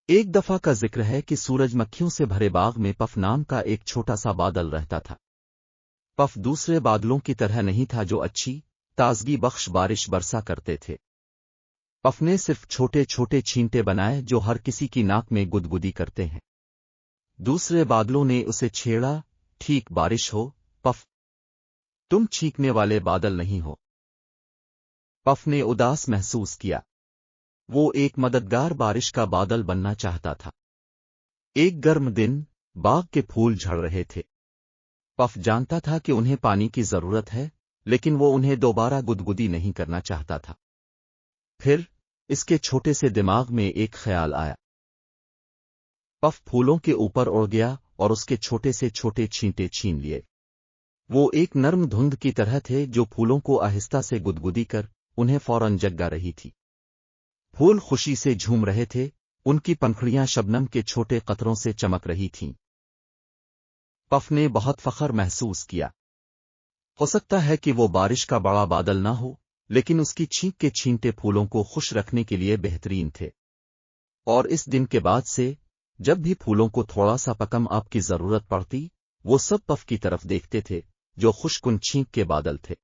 ایک دفعہ کا ذکر ہے کہ سورج مکھیوں سے بھرے باغ میں پف نام کا ایک چھوٹا سا بادل رہتا تھا۔ پف دوسرے بادلوں کی طرح نہیں تھا جو اچھی تازگی بخش بارش برسا کرتے تھے۔ پف نے صرف چھوٹے چھوٹے چھینٹے بنائے جو ہر کسی کی ناک میں گدگدی کرتے ہیں۔ دوسرے بادلوں نے اسے چھیڑا، ٹھیک بارش ہو پف، تم چھینکنے والے بادل نہیں ہو۔ پف نے اداس محسوس کیا، وہ ایک مددگار بارش کا بادل بننا چاہتا تھا۔ ایک گرم دن باغ کے پھول جھڑ رہے تھے۔ پف جانتا تھا کہ انہیں پانی کی ضرورت ہے، لیکن وہ انہیں دوبارہ گدگدی نہیں کرنا چاہتا تھا۔ پھر اس کے چھوٹے سے دماغ میں ایک خیال آیا۔ پف پھولوں کے اوپر اڑ گیا اور اس کے چھوٹے سے چھوٹے چھینٹے چھین لیے۔ وہ ایک نرم دھند کی طرح تھے جو پھولوں کو آہستہ سے گدگدی کر انہیں فوراً جگا رہی تھی۔ پھول خوشی سے جھوم رہے تھے، ان کی پنکھڑیاں شبنم کے چھوٹے قطروں سے چمک رہی تھیں۔ پف نے بہت فخر محسوس کیا۔ ہو سکتا ہے کہ وہ بارش کا بڑا بادل نہ ہو، لیکن اس کی چھینک کے چھینٹے پھولوں کو خوش رکھنے کے لیے بہترین تھے۔ اور اس دن کے بعد سے جب بھی پھولوں کو تھوڑا سا پکم آپ کی ضرورت پڑتی، وہ سب پف کی طرف دیکھتے تھے جو خوش کن چھینک کے بادل تھے۔